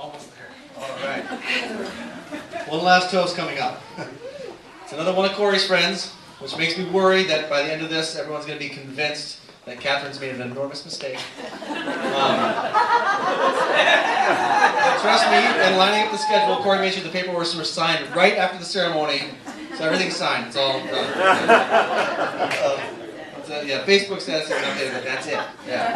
Almost there. All right. One last toast coming up. It's another one of Corey's friends, which makes me worry that by the end of this, everyone's going to be convinced that Catherine's made an enormous mistake. Trust me, in lining up the schedule, Corey made sure the paperwork was signed right after the ceremony, so everything's signed. It's all done. Yeah, Facebook status is updated, but that's it. Yeah.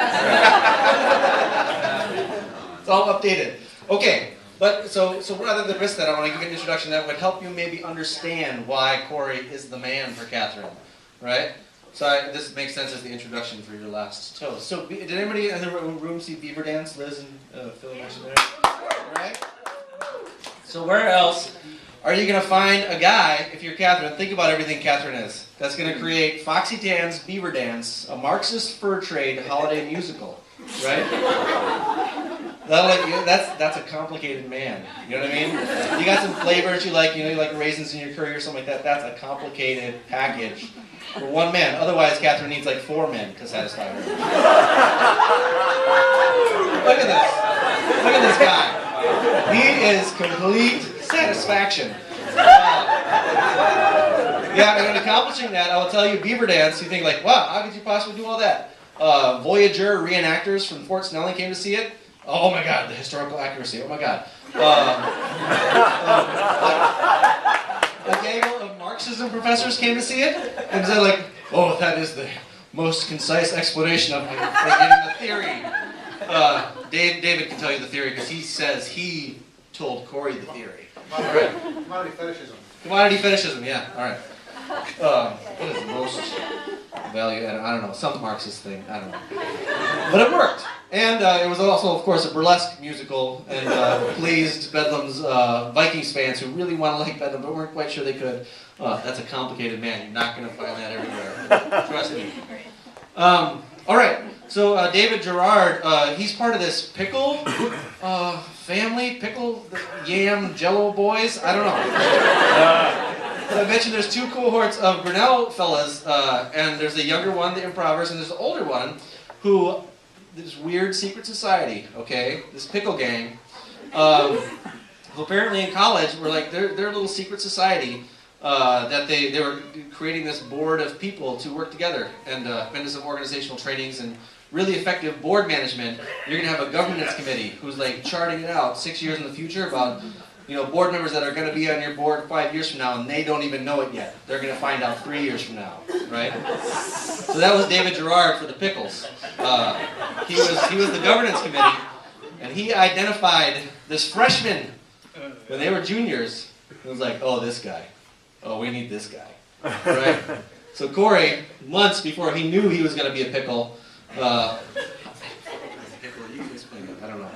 It's all updated. Okay, but so rather than risk that, I want to give you an introduction that would help you maybe understand why Corey is the man for Catherine, right? So this makes sense as the introduction for your last toast. So did anybody in the room see Beaver Dance? Liz and Phil mentioned there, right? So where else are you going to find a guy, if you're Catherine, think about everything Catherine is, that's going to create Foxy Tan's Beaver Dance, a Marxist fur trade holiday musical, right? That's a complicated man, you know what I mean? You got some flavors you like raisins in your curry or something like that, that's a complicated package for one man. Otherwise, Catherine needs like 4 men to satisfy her. Look at this. Look at this guy. He is complete satisfaction. Yeah, and in accomplishing that, I will tell you, Beaver Dance, you think like, wow, how could you possibly do all that? Voyager reenactors from Fort Snelling came to see it. Oh my God, the historical accuracy, oh my God. A gaggle of Marxism professors came to see it, and said like, oh, that is the most concise explanation of getting the theory. David can tell you the theory because he says he told Corey the theory. Commodity fetishism. Commodity fetishism, yeah, all right. What is the most value added? I don't know, some Marxist thing, I don't know. But it worked. And it was also, of course, a burlesque musical and pleased Bedlam's Vikings fans who really want to like Bedlam but weren't quite sure they could. That's a complicated man. You're not going to find that everywhere. Trust me. All right. So David Gerard, he's part of this pickle family, pickle yam jello boys. I don't know. So I mentioned there's 2 cohorts of Grinnell fellas, and there's the younger one, the improvers, and there's the older one who... this weird secret society, okay? This pickle gang, who apparently in college were like their little secret society that they were creating this board of people to work together and into some organizational trainings and really effective board management. You're gonna have a governance committee who's like charting it out 6 years in the future about board members that are going to be on your board 5 years from now, and they don't even know it yet. They're going to find out 3 years from now, right? So that was David Gerard for the pickles. He was the governance committee, and he identified this freshman when they were juniors. It was like, oh, this guy. Oh, we need this guy, right? So Corey, months before he knew he was going to be a pickle, you can explain it. I don't know.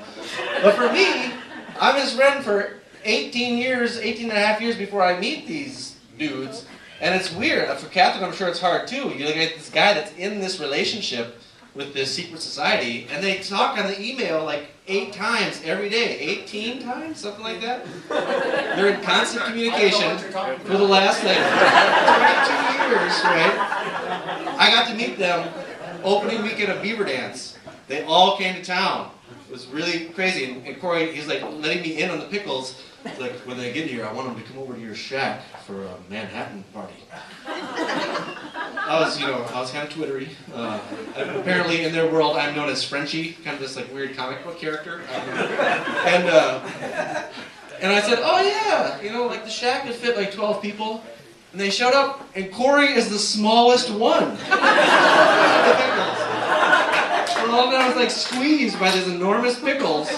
But for me, I'm his friend for 18 and a half years before I meet these dudes, and it's weird. For Catherine, I'm sure it's hard too. You look at this guy that's in this relationship with this secret society, and they talk on the email like 8 times every day. 18 times? Something like that? They're in constant communication for the last like 22 years, right? I got to meet them opening weekend of Beaver Dance. They all came to town. It was really crazy, and Corey, he's like letting me in on the pickles. It's like, when they get here, I want them to come over to your shack for a Manhattan party. I was kind of twittery. Apparently, in their world, I'm known as Frenchie, kind of this like weird comic book character. And I said, oh yeah, like the shack could fit like 12 people. And they showed up, and Corey is the smallest one. The pickles. And all of them was like squeezed by these enormous pickles.